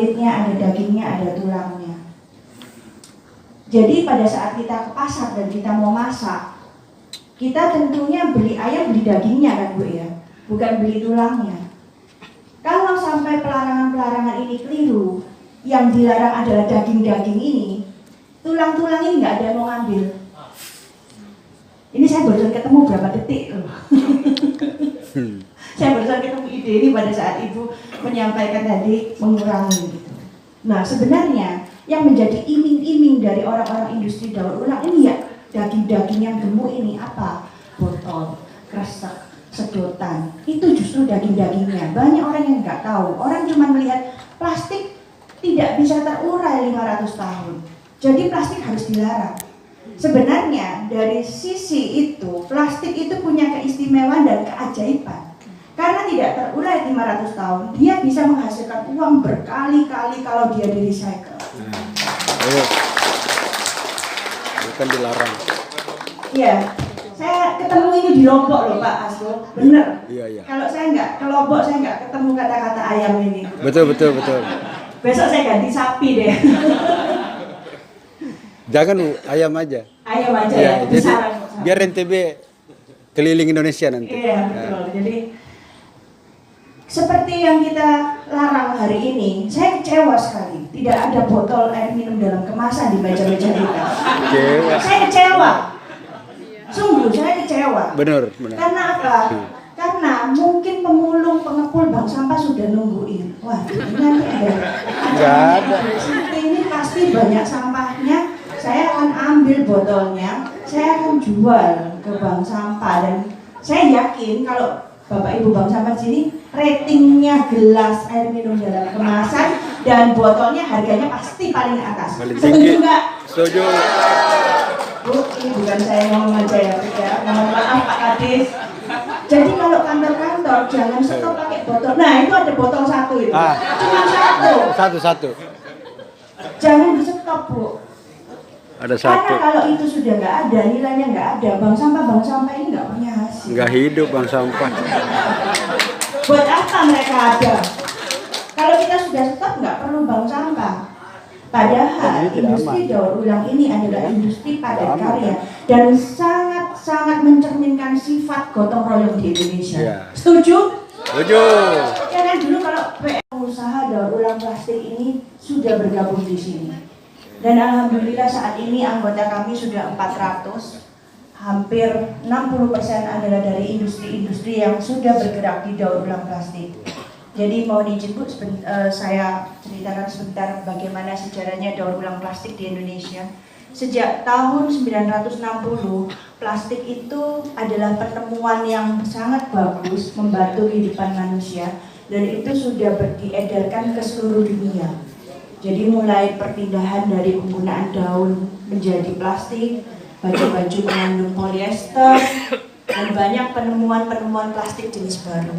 kulitnya, ada dagingnya, ada tulangnya. Jadi pada saat kita ke pasar dan kita mau masak, kita tentunya beli ayam, beli dagingnya kan Bu ya, bukan beli tulangnya. Kalau sampai pelarangan-pelarangan ini keliru, yang dilarang adalah daging-daging ini, tulang-tulang ini nggak ada yang mau ngambil. Ini saya baru ketemu berapa detik loh. Saya baru ketemu ide ini pada saat Ibu menyampaikan tadi mengurangi gitu. Nah sebenarnya yang menjadi iming-iming dari orang-orang industri daur ulang ini ya daging-daging yang gemuk ini apa? Botol, kresek, sedotan. Itu justru daging-dagingnya. Banyak orang yang nggak tahu. Orang cuma melihat plastik tidak bisa terurai 500 tahun. Jadi plastik harus dilarang. Sebenarnya dari sisi itu, plastik itu punya keistimewaan dan keajaiban. Karena tidak terurai 500 tahun, dia bisa menghasilkan uang berkali-kali kalau dia di-recycle. Bukan dilarang. Iya, saya ketemu ini di Lombok loh Pak Aslo, bener. Iya. Kalau saya nggak ke Lombok, saya nggak ketemu kata-kata ayam ini. Betul. Besok saya ganti sapi deh. Jangan ayam aja. Ayam aja ya, jadi besaran. biar NTB keliling Indonesia nanti. Iya, betul. Jadi seperti yang kita larang hari ini, saya kecewa sekali. Tidak ada botol air minum dalam kemasan di meja-meja kita. Kecewa. Saya kecewa. Sungguh, saya kecewa. Benar. Karena apa? Karena mungkin pemulung, pengepul bank sampah sudah nungguin. Wah, ini nanti ada. Seperti ini pasti banyak sampahnya. Saya akan ambil botolnya, saya akan jual ke bank sampah dan saya yakin kalau Bapak Ibu bank sampah di sini ratingnya gelas air minum dalam kemasan dan botolnya harganya pasti paling atas. Setuju nggak? Setuju. Bu, ini bukan saya ngomong aja ya, mohon maaf Pak Kadis. Jadi kalau kantor-kantor jangan stop pakai botol. Nah itu ada botol satu itu, cuma satu. Satu. Jangan di stop Bu. Ada satu. Karena kalau itu sudah nggak ada, nilainya nggak ada, bank sampah ini nggak punya hasil. Nggak hidup bank sampah. Buat apa mereka ada? Kalau kita sudah stop nggak perlu bank sampah. Padahal industri daur ulang ini adalah industri padat karya dan sangat mencerminkan sifat gotong royong di Indonesia. Ya. Setuju? Setuju. Karena dulu kalau usaha daur ulang plastik ini sudah bergabung di sini. Dan alhamdulillah saat ini anggota kami sudah 400, hampir 60% adalah dari industri-industri yang sudah bergerak di daur ulang plastik. Jadi mohon izin Bu, saya ceritakan sebentar bagaimana sejarahnya daur ulang plastik di Indonesia. Sejak tahun 960, plastik itu adalah penemuan yang sangat bagus membantu kehidupan manusia dan itu sudah diedarkan ke seluruh dunia. Jadi mulai perpindahan dari penggunaan daun menjadi plastik, baju-baju mengandung polyester, dan banyak penemuan-penemuan plastik jenis baru.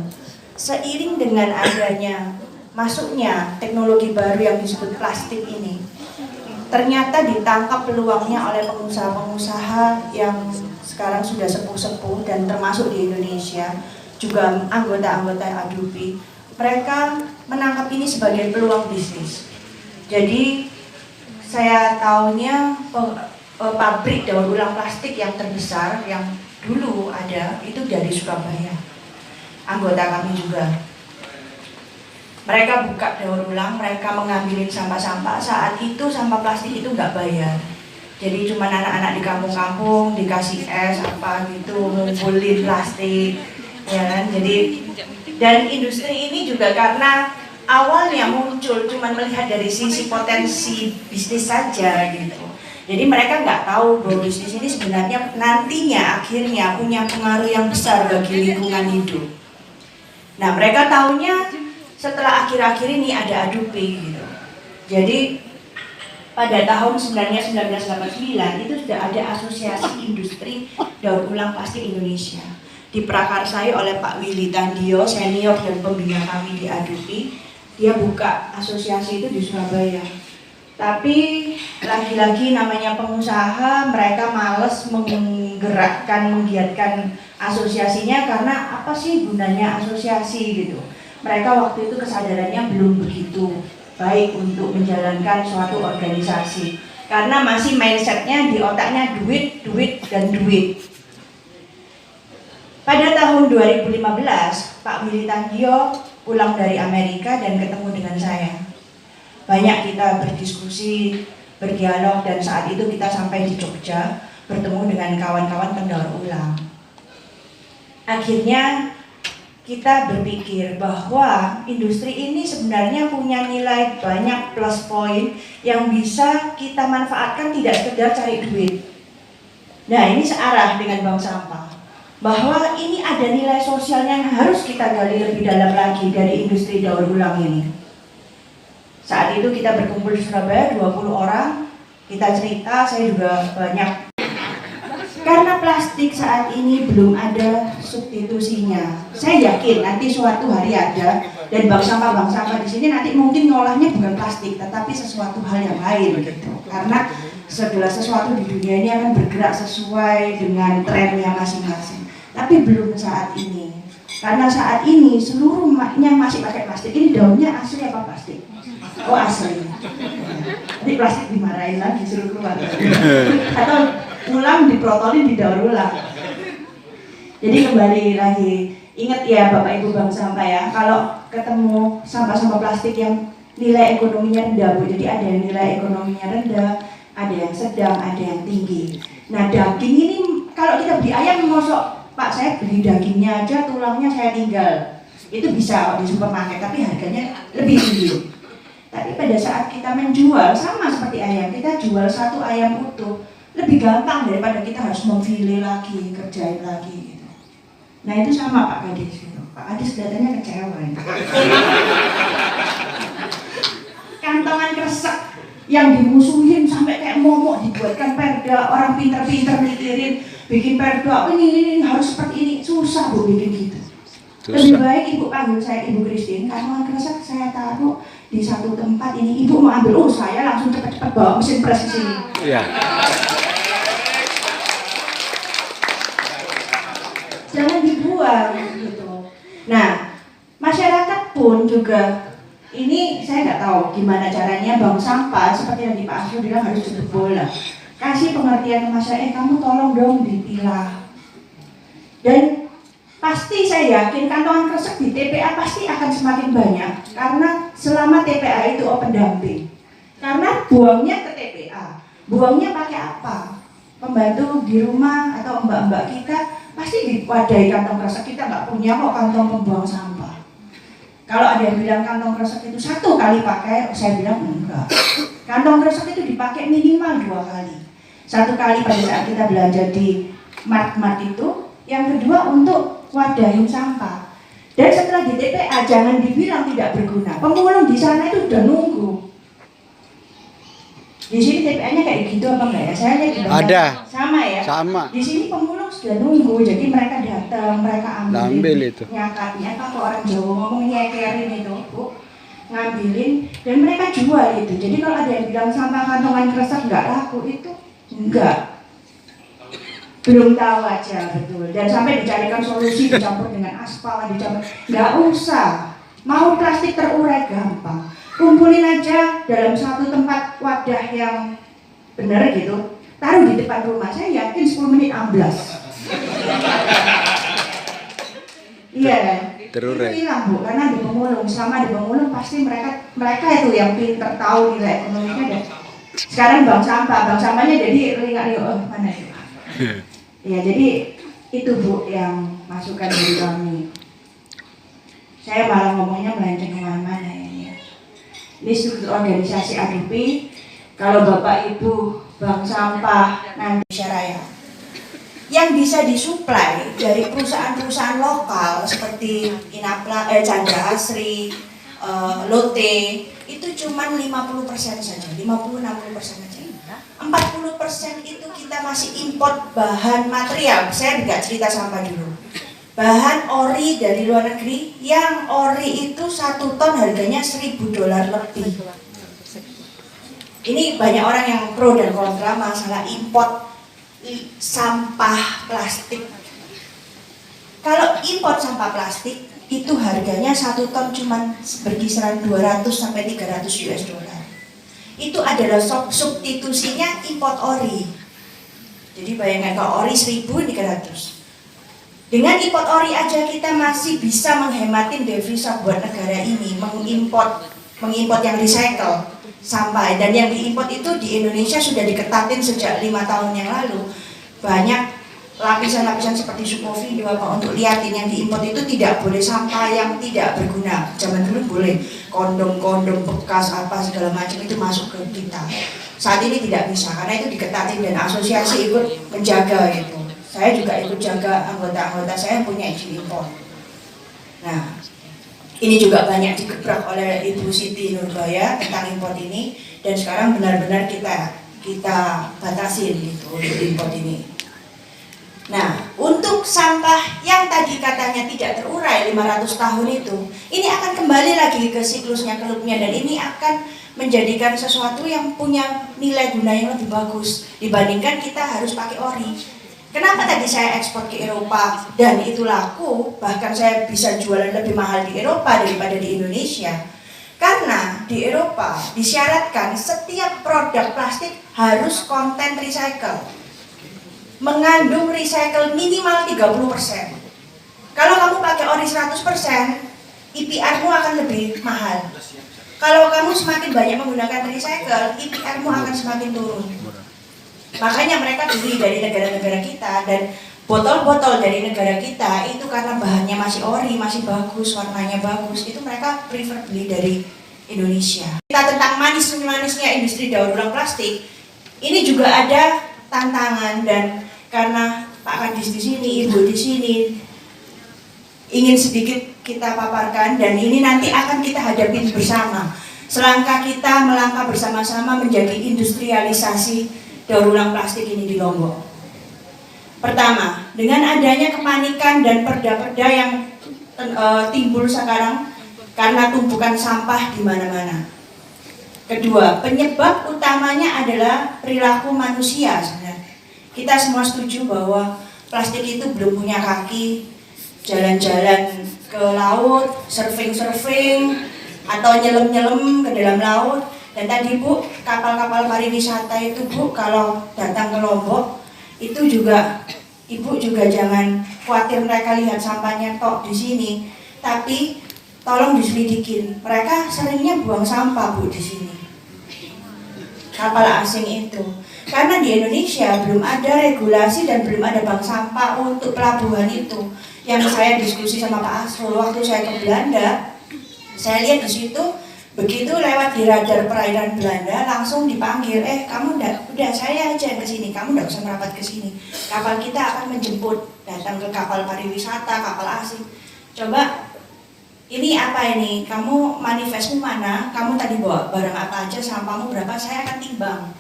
Seiring dengan adanya masuknya teknologi baru yang disebut plastik ini, ternyata ditangkap peluangnya oleh pengusaha-pengusaha yang sekarang sudah sepuh-sepuh dan termasuk di Indonesia, juga anggota-anggota Adobe. Mereka menangkap ini sebagai peluang bisnis. Jadi saya tahunya pabrik daur ulang plastik yang terbesar yang dulu ada itu dari Surabaya. Anggota kami juga. Mereka buka daur ulang, mereka mengambilin sampah-sampah. Saat itu sampah plastik itu nggak bayar. Jadi cuma anak-anak di kampung-kampung dikasih es apa gitu, ngumpulin plastik, ya kan? Jadi dan industri ini juga karena awalnya muncul cuma melihat dari sisi potensi bisnis saja gitu. Jadi mereka nggak tahu bahwa bisnis ini sebenarnya nantinya akhirnya punya pengaruh yang besar bagi lingkungan hidup. Nah mereka tahunya setelah akhir-akhir ini ada Adobe gitu. Jadi pada tahun 1989 itu sudah ada Asosiasi Industri Daur Ulang Plastik Indonesia. Diprakarsai oleh Pak Willy Tandio, senior dan pembina kami di Adobe. Dia buka asosiasi itu di Surabaya. Tapi lagi-lagi namanya pengusaha, mereka males menggiatkan asosiasinya karena apa sih gunanya asosiasi gitu. Mereka waktu itu kesadarannya belum begitu baik untuk menjalankan suatu organisasi. Karena masih mindsetnya di otaknya duit, duit, dan duit. Pada tahun 2015, Pak Willy Tangio pulang dari Amerika dan ketemu dengan saya. Banyak kita berdiskusi, berdialog, dan saat itu kita sampai di Jogja, bertemu dengan kawan-kawan pendaur ulang. Akhirnya kita berpikir bahwa industri ini sebenarnya punya nilai banyak plus point yang bisa kita manfaatkan tidak sekedar cari duit. Nah, ini searah dengan bank sampah, bahwa ini ada nilai sosialnya yang harus kita gali lebih dalam lagi dari industri daur ulang ini. Saat itu kita berkumpul di Surabaya 20 orang, kita cerita, saya juga banyak. Karena plastik saat ini belum ada substitusinya. Saya yakin nanti suatu hari ada, dan bank sampah di sini nanti mungkin ngolahnya bukan plastik, tetapi sesuatu hal yang lain gitu. Karena segala sesuatu di dunia ini akan bergerak sesuai dengan trennya masing-masing. Tapi belum saat ini. Karena saat ini seluruh maknya masih pakai plastik. Ini daunnya asli apa plastik? Oh, asli. Nanti plastik dimarahin lagi, suruh keluar. Atau ulang diprotolin, didaur ulang. Jadi kembali lagi, ingat ya Bapak Ibu bank sampah ya, kalau ketemu sampah-sampah plastik yang nilai ekonominya rendah, Bu. Jadi ada yang nilai ekonominya rendah, ada yang sedang, ada yang tinggi. Nah, daging ini kalau kita beli ayam, mosok Pak saya beli dagingnya aja, tulangnya saya tinggal. Itu bisa di supermarket, tapi harganya lebih tinggi. Tapi pada saat kita menjual, sama seperti ayam, kita jual satu ayam utuh, lebih gampang daripada kita harus memfile lagi, kerjain lagi gitu. Nah itu sama Pak Kadis gitu. Pak Kadis kelihatannya kecewa gitu. Kantongan kresek yang dimusuhin sampai kayak momok dibuatkan perda, orang pinter-pinter mikirin bikin perda, ini harus seperti ini, susah Bu bikin gitu. Lebih baik Ibu panggil saya Ibu Christine, kantongan kresek saya taruh di satu tempat ini, Ibu mau ambil, saya langsung cepat-cepat bawa mesin pres ke sini. Iya. Jangan dibuang gitu. Nah, masyarakat pun juga ini saya nggak tahu gimana caranya bank sampah seperti yang di Pak Asro bilang harus jemput bola. Kasih pengertian ke masyarakat, kamu tolong dong dipilah. Dan pasti saya yakin kantongan kresek di TPA pasti akan semakin banyak karena selama TPA itu open dumping. Karena buangnya ke TPA, buangnya pakai apa? Pembantu di rumah atau mbak-mbak kita pasti diwadahi kantong kresek, kita nggak punya kok kantong pembuang sampah. Kalau ada yang bilang kantong kresek itu satu kali pakai, saya bilang enggak. Kantong kresek itu dipakai minimal 2 kali. Satu kali pada saat kita belanja di mart-mart itu, yang kedua untuk wadahin sampah. Dan setelah di TPA jangan dibilang tidak berguna. Pemulung di sana itu udah nunggu. Di sini TPA-nya kayak gitu apa enggak ya? Saya lihat Ada. Sama ya. Sama. Di sini pemulung sudah nunggu, jadi mereka datang, mereka Ambil itu. nyakatnya, kalau orang Jawa ngomong nyekerin itu, Bu, ngambilin dan mereka jual itu. Jadi kalau ada yang bilang sampah kantongan kresek nggak laku, itu enggak. Belum tahu aja betul. Dan sampai dicarikan solusi dicampur dengan aspal, dicampur, nggak usah. Mau plastik terurai gampang. Kumpulin aja dalam satu tempat wadah yang benar gitu, taruh di depan rumah, saya yakin 10 menit amblas. Iya kan? Terurai. Itu hilang Bu, karena di pemulung, selama di pemulung pasti mereka itu yang pinter tahu nilai ekonominya. Dan sekarang bank sampahnya jadi lihat oh mana itu. Ya jadi itu Bu yang masukan dari kami. Saya malah ngomongnya melenceng kemana-mana ini ya. Ini struktur organisasi ADP. Kalau Bapak Ibu bank sampah nanti Raya yang bisa disuplai dari perusahaan-perusahaan lokal seperti Chandra Asri, Lotte itu cuma 50% saja, 50-60% saja. 40% itu kita masih import bahan material. Saya nggak cerita sampah dulu. Bahan ori dari luar negeri, yang ori itu 1 ton harganya $1.000 lebih. Ini banyak orang yang pro dan kontra masalah import sampah plastik. Kalau import sampah plastik itu harganya 1 ton cuman berkisaran 200 sampai 300 US dollar. Itu adalah substitusinya import ori. Jadi bayangkan kalau ori 1.300. Dengan import ori aja kita masih bisa menghematin devisa buat negara ini, mengimport yang recycle sampah. Dan yang diimport itu di Indonesia sudah diketatin sejak 5 tahun yang lalu. Banyak lapisan-lapisan seperti Sukovi apa untuk liatin yang diimport itu tidak boleh sampah yang tidak berguna. Zaman dulu boleh kondom bekas apa segala macam itu masuk ke kita. Saat ini tidak bisa karena itu diketatin dan asosiasi ikut menjaga itu. Saya juga ikut jaga anggota-anggota saya yang punya izin impor. Nah, ini juga banyak digebrak oleh Ibu Siti Nurbaya tentang impor ini dan sekarang benar-benar kita batasin gitu untuk impor ini. Nah, untuk sampah yang tadi katanya tidak terurai 500 tahun itu, ini akan kembali lagi ke siklusnya, ke loopnya, dan ini akan menjadikan sesuatu yang punya nilai guna yang lebih bagus dibandingkan kita harus pakai ori. Kenapa tadi saya ekspor ke Eropa dan itu laku, bahkan saya bisa jualan lebih mahal di Eropa daripada di Indonesia? Karena di Eropa disyaratkan setiap produk plastik harus konten recycle, mengandung recycle minimal 30%. Kalau kamu pakai ori 100%, IPR-mu akan lebih mahal. Kalau kamu semakin banyak menggunakan recycle, IPR-mu akan semakin turun. Makanya mereka beli dari negara-negara kita, dan botol-botol dari negara kita itu karena bahannya masih ori, masih bagus, warnanya bagus, itu mereka prefer beli dari Indonesia. Kita tentang manis-manisnya industri daur ulang plastik, ini juga ada tantangan, dan karena Pak Kadis di sini, Ibu di sini, ingin sedikit kita paparkan, dan ini nanti akan kita hadapi bersama. Selangkah kita melangkah bersama-sama menjadi industrialisasi daur ulang plastik ini di Lombok. Pertama, dengan adanya kepanikan dan perda-perda yang timbul sekarang karena tumpukan sampah di mana-mana. Kedua, penyebab utamanya adalah perilaku manusia sebenarnya. Kita semua setuju bahwa plastik itu belum punya kaki, jalan-jalan ke laut, surfing atau nyelem-nyelem ke dalam laut. Dan tadi Bu, kapal-kapal pariwisata itu Bu, kalau datang ke Lombok itu juga Ibu juga jangan khawatir mereka lihat sampahnya tok di sini, tapi tolong diselidikin. Mereka seringnya buang sampah Bu di sini. Kapal asing itu. Karena di Indonesia belum ada regulasi dan belum ada bank sampah untuk pelabuhan itu. Yang saya diskusi sama Pak Asrul waktu saya ke Belanda, saya lihat di situ begitu lewat di radar perairan Belanda langsung dipanggil, kamu udah saya aja ke sini, kamu enggak usah merapat ke sini. Kapal kita akan menjemput, datang ke kapal pariwisata, kapal asing. Coba ini apa ini? Kamu manifestmu mana? Kamu tadi bawa barang apa aja, sampahmu berapa? Saya akan timbang.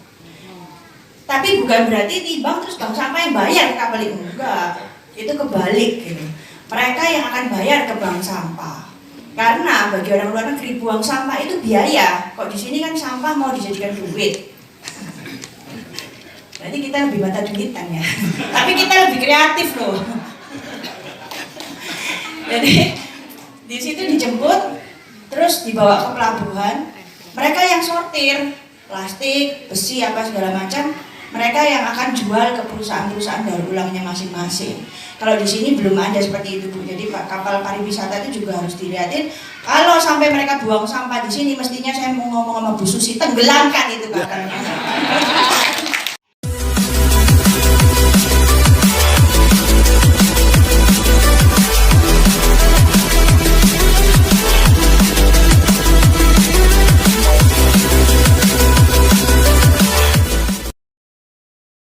Tapi bukan berarti timbang terus bank sampah yang bayar ke kapal itu, enggak. Itu kebalik gitu. Mereka yang akan bayar ke bank sampah. Karena bagi orang luar negeri buang sampah itu biaya. Kok di sini kan sampah mau dijadikan duit. Berarti kita lebih mata duitan ya. Tapi kita lebih kreatif loh. Jadi di situ dijemput, terus dibawa ke pelabuhan. Mereka yang sortir plastik, besi apa segala macam, mereka yang akan jual ke perusahaan-perusahaan daur ulangnya masing-masing. Kalau di sini belum ada seperti itu Bu. Jadi kapal pariwisata itu juga harus dilihatin. Kalau sampai mereka buang sampah di sini, mestinya saya mau ngomong sama Bu Susi, tenggelamkan itu kapalnya.